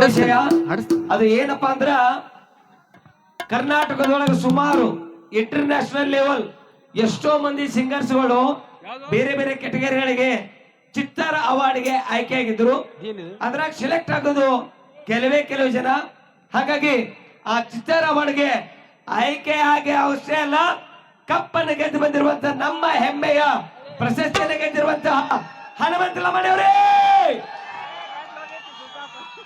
ವಿಷಯ ಅದು ಏನಪ್ಪಾ ಅಂದ್ರ ಕರ್ನಾಟಕದೊಳಗೆ ಸುಮಾರು ಇಂಟರ್ನ್ಯಾಷನಲ್ ಲೆವೆಲ್ ಎಷ್ಟೋ ಮಂದಿ ಸಿಂಗರ್ಸ್ಗಳು ಬೇರೆ ಬೇರೆ ಕೆಟಗರಿಗಳಿಗೆ ಚಿತ್ತಾರ ಅವಾರ್ಡ್ಗೆ ಆಯ್ಕೆ ಆಗಿದ್ರು. ಅದ್ರಾಗ ಸೆಲೆಕ್ಟ್ ಆಗೋದು ಕೆಲವು ಜನ. ಹಾಗಾಗಿ ಆ ಚಿತ್ತಾರ ಅವಾರ್ಡ್ಗೆ ಆಯ್ಕೆ ಆಗಿ ಅವಶ್ಯ ಅಲ್ಲ, ಕಪ್ಪನ್ನು ಗೆದ್ದು ಬಂದಿರುವಂತ ನಮ್ಮ ಹೆಮ್ಮೆಯ ಪ್ರಶಸ್ತಿಯನ್ನು ಗೆದ್ದಿರುವಂತಹ ಹನುಮಂತ ಲಮಾಣಿಯವರೇ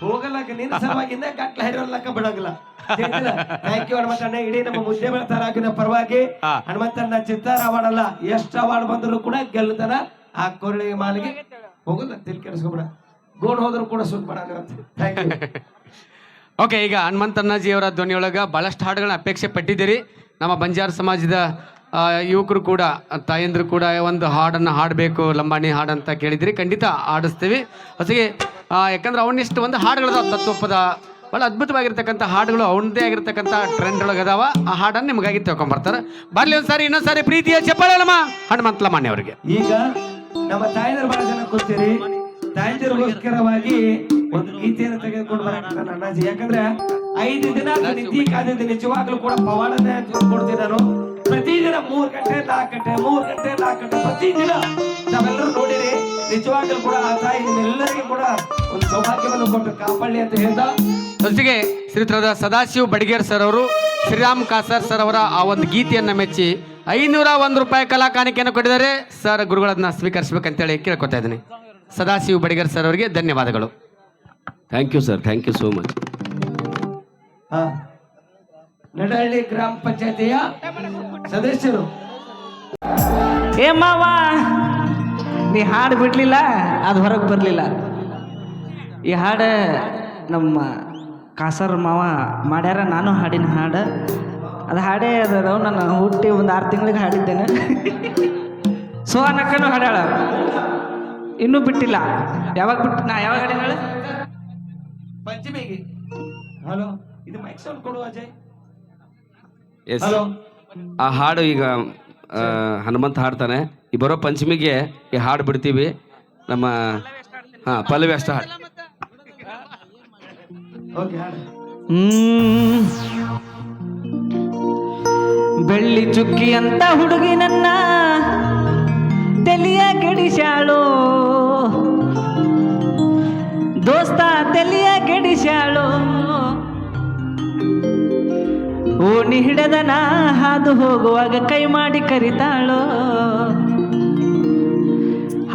ಹೋಗಲಕ್ಕ ನಿನ್ನ ಸಲುವಾಗಿಂದ ಗಟ್ಲ ಹಿರೋಲ್ಲಕ್ಕ ಬಿಡೋಗಿಲ್ಲ. Thank you ಹನುಮಂತಣ್ಣ. ಇಡೀ ನಮ್ಮ ಮುದ್ದೇಬೇಳ ತಾಲೂಕಿನ ಪರವಾಗಿ ಹನುಮಂತಣ್ಣ ಚಿತ್ತಾರ ಅವಾರ್ಡ್ ಅಲ್ಲ, ಎಷ್ಟು ಅವಾರ್ಡ್ ಬಂದ್ರು ಕೂಡ ಗೆಲ್ಲುತ್ತಾನ. ಆ ಕೊರಳಿ ಮಾಲಿಗೆ ಹೋಗಲ್ಲ, ತಿಲ್ ಕೆಡಿಸ್ಕೊಬೇಡ, ಗೋಡ್ ಹೋದ್ರು ಕೂಡ ಸುಟ್ ಬೇಡ. Thank you. ಓಕೆ, ಈಗ ಹನುಮಂತಣ್ಣಜಿಯವರ ಧ್ವನಿಯೊಳಗ ಬಹಳಷ್ಟು ಹಾಡುಗಳನ್ನ ಅಪೇಕ್ಷೆ ಪಟ್ಟಿದ್ದೀರಿ. ನಮ್ಮ ಬಂಜಾರ ಸಮಾಜದ ಯುವಕರು ಕೂಡ ತಾಯಂದ್ರು ಕೂಡ ಒಂದು ಹಾಡನ್ನು ಹಾಡಬೇಕು, ಲಂಬಾಣಿ ಹಾಡಂತ ಕೇಳಿದಿರಿ. ಖಂಡಿತ ಹಾಡಿಸ್ತೀವಿ ಹೊಸಗೆ. ಯಾಕಂದ್ರೆ ಅವನಿಷ್ಟು ಒಂದು ಹಾಡುಗಳದ ತತ್ವಪದ ಭಾಳ ಅದ್ಭುತವಾಗಿರ್ತಕ್ಕಂಥ ಹಾಡುಗಳು, ಅವನದೇ ಆಗಿರ್ತಕ್ಕಂಥ ಟ್ರೆಂಡ್ ಒಳಗೆ ಅದಾವ. ಆ ಹಾಡನ್ನು ನಿಮಗಾಗಿ ತಿಳ್ಕೊಂಬರ್ತಾರೆ. ಬರ್ಲಿ ಒಂದ್ಸಾರಿ ಇನ್ನೊಂದ್ಸಾರಿ ಪ್ರೀತಿಯ ಚಪ್ಪಾಳೆ ನಮ್ಮ ಹನುಮಂತ ಲಮಾಣಿ ಅವರಿಗೆ. ಈಗ ನಮ್ಮ ತಾಯಂದಿರು ಬಹಳ ಜನ ಕೂತೀರಿ, ತಾಯಂದಿರಿಗೋಸ್ಕರವಾಗಿ ಒಂದು ಗೀತೆಯನ್ನು ತೆಗೆದುಕೊಂಡು ಬರಕ್ಕೆ ಅಣ್ಣಾಜಿ. ಯಾಕಂದ್ರೆ 5 ದಿನ ನಿದ್ದೆ ಕಾದಿದ್ದು ನಿಜವಾಗ್ಲೂ ಕೂಡ ಪವಾಡನೆ ಕೊಡ್ತೀನಿ ನಾನು. ಪ್ರತಿದಿನ 3 ಗಂಟೆ 4 ಗಂಟೆ 3 ಗಂಟೆ 4 ಗಂಟೆ ಪ್ರತಿದಿನ ನಾವೆಲ್ಲರೂ ನೋಡಿರಿ. ನಿಜವಾಗ್ಲೂ ಕೂಡ ಆ ತಾಯಿ ನಿಮ್ಮೆಲ್ಲರಿಗೂ ಕೂಡ ಒಂದು ಸೌಭಾಗ್ಯವನ್ನು ಕೊಟ್ಟು ಕಾಪಾಡಲಿ ಅಂತ ಹೇಳ್ತಾ, ಜೊತೆಗೆ ಶ್ರೀಯುತರಾದ ಸದಾಶಿವ್ ಬಡಿಗೇರ್ ಸರ್ ಅವರು ಶ್ರೀರಾಮ್ ಕಾಸರ್ ಸರ್ ಅವರ ಆ ಒಂದು ಗೀತೆಯನ್ನು ಮೆಚ್ಚಿ 501 ರೂಪಾಯಿ ಕಲಾ ಕಾಣಿಕೆಯನ್ನು ಕೊಟ್ಟಿದ್ದಾರೆ. ಸರ್ ಗುರುಗಳನ್ನ ಸ್ವೀಕರಿಸಬೇಕಂತೇಳಿ ಕೇಳ್ಕೊತಾ ಇದ್ದೀನಿ. ಸದಾಶಿವ್ ಬಡಿಗೇರ್ ಸರ್ ಅವರಿಗೆ ಧನ್ಯವಾದಗಳು. Thank you sir, thank you so much. Nadahalli ಗ್ರಾಮ ಪಂಚಾಯತಿಯ ಸದಸ್ಯರು. ಏ ಮಾವ, ನೀ ಹಾಡು ಬಿಡ್ಲಿಲ್ಲ, ಅದು ಹೊರಗೆ ಬರಲಿಲ್ಲ. ಈ ಹಾಡು ನಮ್ಮ ಕಾಸರ್ ಮಾವ ಮಾಡ್ಯಾರ, ನಾನು ಹಾಡಿನ ಹಾಡು. ಅದು ಹಾಡೇ ಅದ, ನಾನು ಹುಟ್ಟಿ ಒಂದು 6 ತಿಂಗಳಿಗೆ ಹಾಡಿದ್ದೇನೆ. ಸೋನಕ್ಕನು ಹಾಡ್ಯಾಳ, ಇನ್ನೂ ಬಿಟ್ಟಿಲ್ಲ. ಯಾವಾಗ ನಾ ಯಾವಾಗ ಹಾಡಿನ ಹೇಳ? ಪಂಚಮಿಗೆ. ಹಲೋ, ಇದು ಮೈಕ್ ಸೌಂಡ್ ಕೊಡು ಅಜಯ್. ಎಸ್, ಆ ಹಾಡು ಈಗ ಹನುಮಂತ ಹಾಡ್ತಾನೆ. ಈ ಬರೋ ಪಂಚಮಿಗೆ ಈ ಹಾಡು ಬಿಡ್ತೀವಿ. ನಮ್ಮ ಪಲ್ಲವಿ ಅಷ್ಟ ಹಾಡು. ಬೆಳ್ಳಿ ಚುಕ್ಕಿ ಅಂತ ಹುಡುಗಿ ನನ್ನ ತೆಲಿಯ ಗೆಡಿಸ್ಯಾಳು, ದೋಸ್ತ ತೆಲಿಯ ಗೆಡಿಸ್ಯಾಳು. ಓಣಿ ಹಿಡದನ ಹಾದು ಹೋಗುವಾಗ ಕೈ ಮಾಡಿ ಕರಿತಾಳೋ,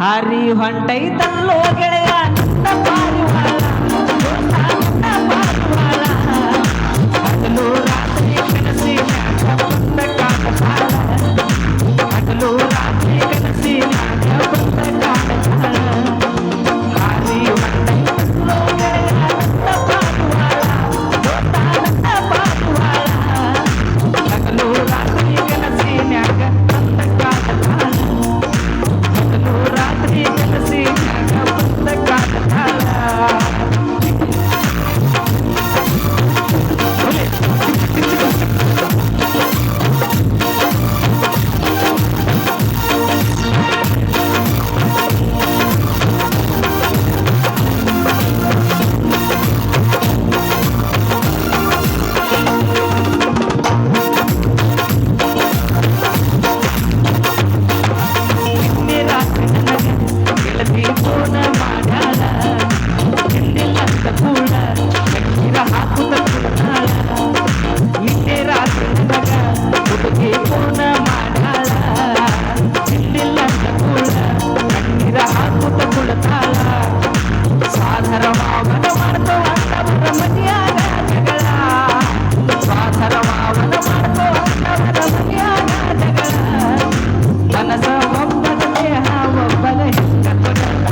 ಹಾರಿ ಹೊಂಟೈತಲ್ಲೋ ಗೆಳೆಯ ನನ್ನ ಪಾರಿವಾಳ, ನನ್ನ ಪಾರಿವಾಳ. ಹಗಲು ರಾತ್ರಿ ಕನಸಿನ್ಯಾಗ ಬಂದ ಕಾಣತಾಳ, ಹಗಲು ರಾತ್ರಿ ಕನಸಿನ್ಯಾಗ ಬಂದ ಕಾಣತಾಳ. ಹಾರಿ ಹೊಂಟೈತಲ್ಲೋ ಗೆಳೆಯ ನನ್ನ ಪಾರಿವಾಳ, ನನ್ನ ಪಾರಿವಾಳ. ಹಗಲು ರಾತ್ರಿ ಕನಸಿನ್ಯಾಗ ಬಂದ ಕಾಣತಾಳ, ಹಗಲು ರಾತ್ರಿ ಕನಸಿನ್ಯಾಗ ಬಂದ ಕಾಣತಾಳ. ಗೆಳತಿ ಫೋನ ಮಾಡ್ಯಾಳ, ಹಿಂದಿಲ್ಲಂತ ಕೂಡ ಕಣ್ಣೀರ ಹಾಕುತ್ತ ಕುಡ್ತಾಳ. ನಿನ್ನೆ ರಾತ್ರಿ ನನಗ ಹುಡುಗಿ ಫೋನ ಮಾಡ್ಯಾಳ, ಹಿಂದಿಲ್ಲಂತ ಕೂಡ ಕಣ್ಣೀರ ಹಾಕುತ್ತ ಕುಡ್ತಾಳ. ಸಾಧರ ಮಾವನ ಮಾಡ್ತೋ ಅಂದವರ ಮನೆಯಾಗ ಜಗಳ, ಸಾಧರ ಮಾವನ ಮಾಡ್ತೋ ಅಂದವರ ಮನೆಯಾಗ ಜಗಳ. ಮನಸ ಒಬ್ಬನ ದೇಹ ಒಬ್ಬನ ಹಿಂಗ ಕೊಡತಾಳ,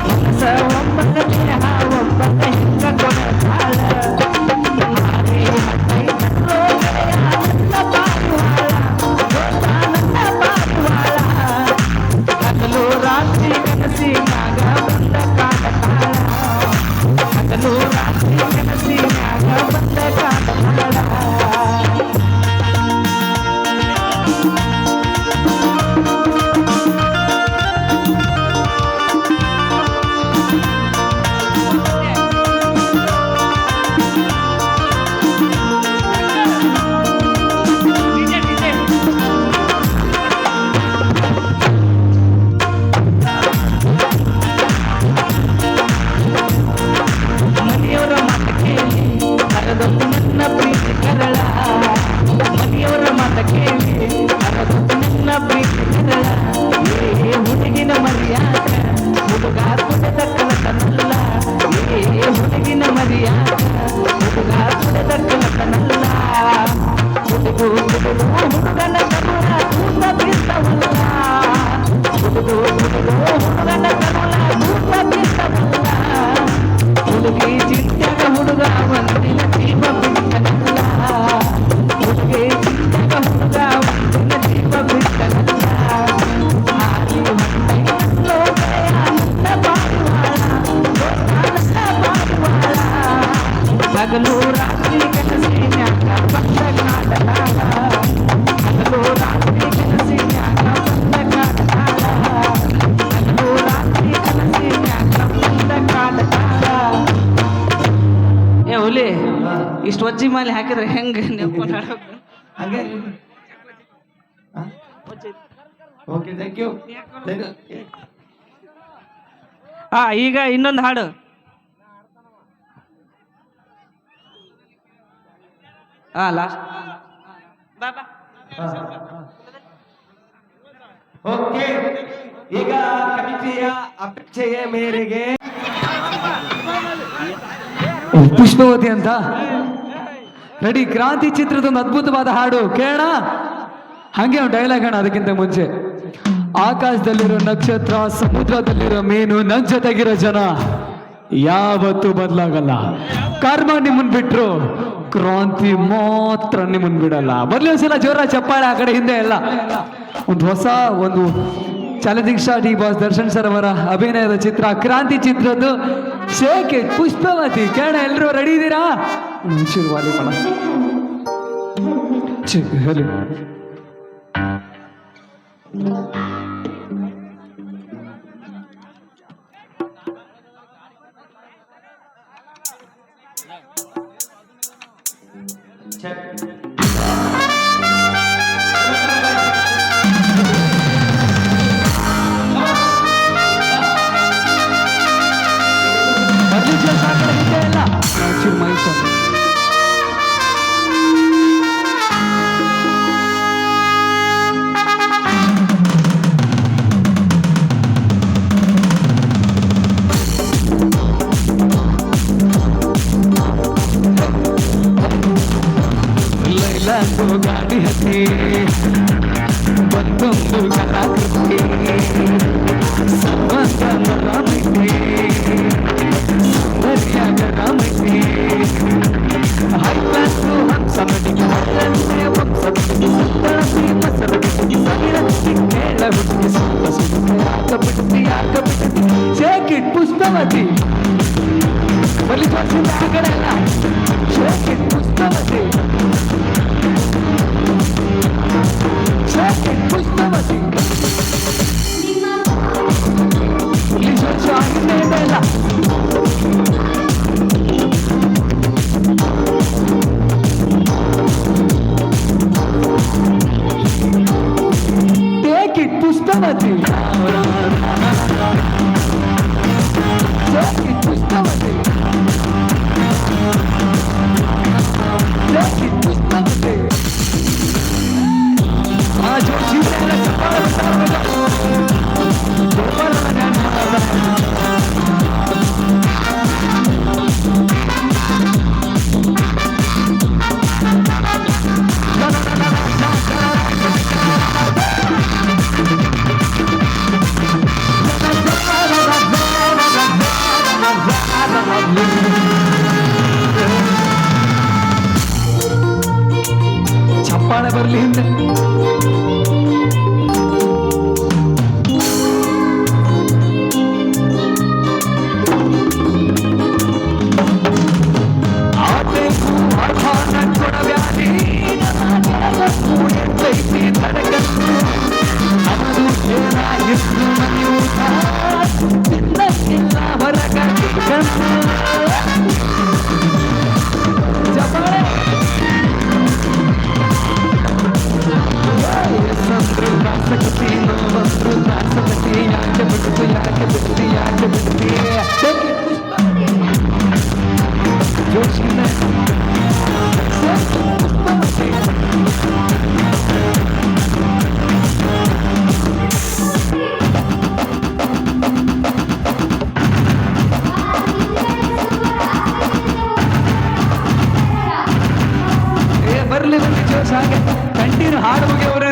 ಮನಸ ಒಬ್ಬನ ದೇಹ ಒಬ್ಬನ ಹಿಂಗ ಕೊಡತಾಳ. ಹಾರಿ ಹೊಂಟೈತಲ್ಲೋ ಗೆಳೆಯ ನನ್ನ ಪಾರಿವಾಳ, ದೋಸ್ತ ನನ್ನ ಪಾರಿವಾಳ. ಹಗಲು ರಾತ್ರಿ ಕನಸಿನ್ಯಾಗ ಬಂದ ಕಾಣತಾಳ, ಹಗಲು ರಾತ್ರಿ ಕನಸಿನ್ಯಾಗ ಬಂದ ಕಾಣತಾಳ. ಹಗಲು ರಾತ್ರಿ ಕನಸಿನ್ಯಾಗ ಬಂದ ಕಾಡನಾಗ ಹಗಲು ರಾತ್ರಿ ಕನಸಿನ್ಯಾಗ ಬಂದ ಕಾಡನಾಗ ಹಗಲು ರಾತ್ರಿ ಕನಸಿನ್ಯಾಗ ಬಂದ ಕಾಡನಾಗ. ಏ ಹುಲಿ, ಇಷ್ಟು ವಜ್ಜಿ ಮೇಲೆ ಹಾಕಿದ್ರೆ ಹೆಂಗೆ ನೆಪ್ಕೊಂಡು ಆಡೋದು? ಹಂಗೆ ಓಕೆ, ಥ್ಯಾಂಕ್ ಯು. ಈಗ ಇನ್ನೊಂದು ಹಾಡು. ಲಾಸ್ಟ್ ಓಕೆ, ಈಗ ಕಮಿಟಿಯ ಅಪೇಕ್ಷೆಯ ಮೇರೆಗೆ ಪುಷ್ಪವತಿ ಅಂತ ರೆಡಿ. ಕ್ರಾಂತಿ ಚಿತ್ರದ ಒಂದು ಅದ್ಭುತವಾದ ಹಾಡು ಕೇಳೋಣ. ಹಂಗೆ ಒಂದು ಡೈಲಾಗ್ ಅಣ್ಣ. ಅದಕ್ಕಿಂತ ಮುಂಚೆ, ಆಕಾಶದಲ್ಲಿರೋ ನಕ್ಷತ್ರ, ಸಮುದ್ರದಲ್ಲಿರೋ ಮೀನು, ನನ್ ಜೊತೆಗಿರೋ ಜನ ಯಾವತ್ತೂ ಬದಲಾಗಲ್ಲ. ಕರ್ಮ ನಿಮ್ಮನ್ ಬಿಟ್ರು, ಕ್ರಾಂತಿ ಮಾತ್ರ ನಿಮ್ಮನ್ ಬಿಡಲ್ಲ. ಮೊದಲೇ ಒಂದ್ಸಲ ಜೋರ ಚಪ್ಪಾಳೆ ಆ ಕಡೆ ಹಿಂದೆ ಎಲ್ಲ. ಒಂದು ಹೊಸ ಒಂದು ಚಾಲೆಂಜಿಂಗ್ ಸ್ಟಾರ್ ಈ ಬಾಸ್ ದರ್ಶನ್ ಸರ್ ಅವರ ಅಭಿನಯದ ಚಿತ್ರ ಕ್ರಾಂತಿ ಚಿತ್ರದ್ದು ಶೇಕ್ ಇಟ್ ಪುಷ್ಪವತಿ. ಕೇಳ, ಎಲ್ಲರೂ ರೆಡಿ ಇದ್ದೀರಾ? ಶುರುವಾಲಿ ಕಣ ಹೇಳಿ. ಗಾಡಿ ಹತ್ತಿ ಬಂದೊಂದು ಕಲಾಕೃತಿ ಸಂಬಂಧ ರಾಮೈತಿ ಸೌಂದರ್ಯಾಗ ರಾಮೈತಿ ಹೈ ಕ್ಲಾಸು ಹಂಸಮಡಿಗೆ ಹತ್ತಂತೆ ವಂಸಮಡಿಗೆ ಸತ್ತಳಸಿ ಮಸರಡಿಗೆ ಸಗಿರಸಿ ಕೇಳ ಹುಟ್ಟಿಗೆ ಸುತ್ತ ಸುತ್ತ ಯಾಕ ಬಿಡ್ತಿ ಶೇಕ್ ಇಟ್ ಪುಷ್ಪವತಿ. ಬಲಿ ತೋರಿಸಿದ ಆ ಕಡೆ ಎಲ್ಲ shake it Pushpavati. Shake it, Pushpavati. Please join me, Bella. Take it, Pushpavati. Take it, Pushpavati. Take it, Pushpavati. जो जीव ಚಪ್ಪಾಳೆ ಬರಲಿ ಹಿಂದೆ. ಬರ್ಲಿ ಜೋಶ್ ಹಾಗೆ ಕಂಟಿನ್ಯೂ ಹಾಡು ಮುಗಿಯವರೇ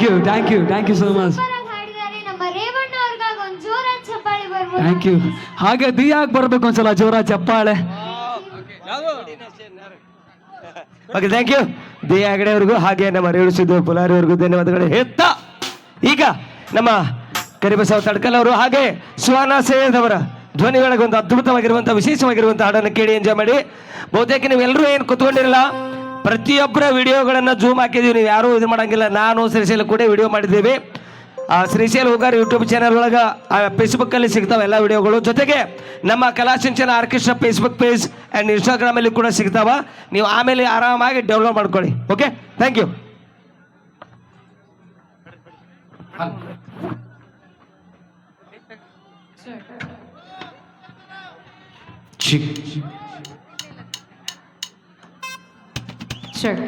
ಥ್ಯಾಂಕ್ ಯು ಸೋ ಮಚ್. ಹಾಡಿದ್ದಾರೆ ನಮ್ಮ ರೇವಣ್ಣ ಅವ್ರಿಗಾಗಿ ಒಂದು ಜೋರಾದ ಚಪ್ಪಾಳೆ ಬರ್ಬೋದು. Thank you. ಹಾಗೆ ದಿಯಾಗ್ ಬರ್ಬೇಕು ಒಂದ್ಸಲ ಜೋರ ಚಪ್ಪಾಳೆ. Okay, thank you Diya Hegde ಅವ್ರಿಗೂ ಹಾಗೆ ನಮ್ಮ ರೇಣು ಸಿದ್ದು ಪುಲಾರಿ ಅವ್ರಿಗೂ ಧನ್ಯವಾದಗಳು ಹೇಳ್ತಾ ಈಗ ನಮ್ಮ ಕರಿಬಸವ ತಡ್ಕಲ್ ಅವರು ಹಾಗೆ ಸುಹಾನ ಸೈಯದ್ ಅವರ ಧ್ವನಿ ಒಳಗೆ ಒಂದು ಅದ್ಭುತವಾಗಿರುವಂಥ ವಿಶೇಷವಾಗಿರುವಂಥ ಹಾಡನ್ನು ಕೇಳಿ ಎಂಜಾಯ್ ಮಾಡಿ. ಬಹುತೇಕ ನೀವೆಲ್ಲರೂ ಏನು ಕುತ್ಕೊಂಡಿರಲ್ಲ, ಪ್ರತಿಯೊಬ್ಬರ ವಿಡಿಯೋಗಳನ್ನು ಜೂಮ್ ಹಾಕಿದ್ದೀವಿ, ನೀವು ಯಾರೂ ಇದು ಮಾಡೋಂಗಿಲ್ಲ. ನಾನು ಶ್ರೀಶೈಲ ಕೂಡ ವಿಡಿಯೋ ಮಾಡಿದ್ದೀವಿ. ಆ ಶ್ರೀಶೈಲ ಹೋಗಾರ್ ಯೂಟ್ಯೂಬ್ ಚಾನಲ್ ಒಳಗೆ ಫೇಸ್ಬುಕ್ಕಲ್ಲಿ ಸಿಗ್ತಾವೆ ಎಲ್ಲ ವಿಡಿಯೋಗಳು. ಜೊತೆಗೆ ನಮ್ಮ ಕಲಾಸಿಂಚನ ಆರ್ಕೆಸ್ಟ್ರಾ ಫೇಸ್ಬುಕ್ ಪೇಜ್ ಆ್ಯಂಡ್ ಇನ್ಸ್ಟಾಗ್ರಾಮಲ್ಲಿ ಕೂಡ ಸಿಗ್ತಾವ. ನೀವು ಆಮೇಲೆ ಆರಾಮಾಗಿ ಡೆವಲಪ್ ಮಾಡ್ಕೊಳ್ಳಿ. Okay, thank you.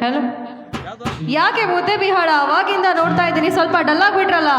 ಹಲೋ, ಯಾಕೆ ಮುದ್ದೆ ಬಿಹಾಳ ಅವಾಗಿಂದ ನೋಡ್ತಾ ಇದ್ದೀನಿ, ಸ್ವಲ್ಪ ಡಲ್ ಆಗ್ಬಿಟ್ರಲ್ಲ.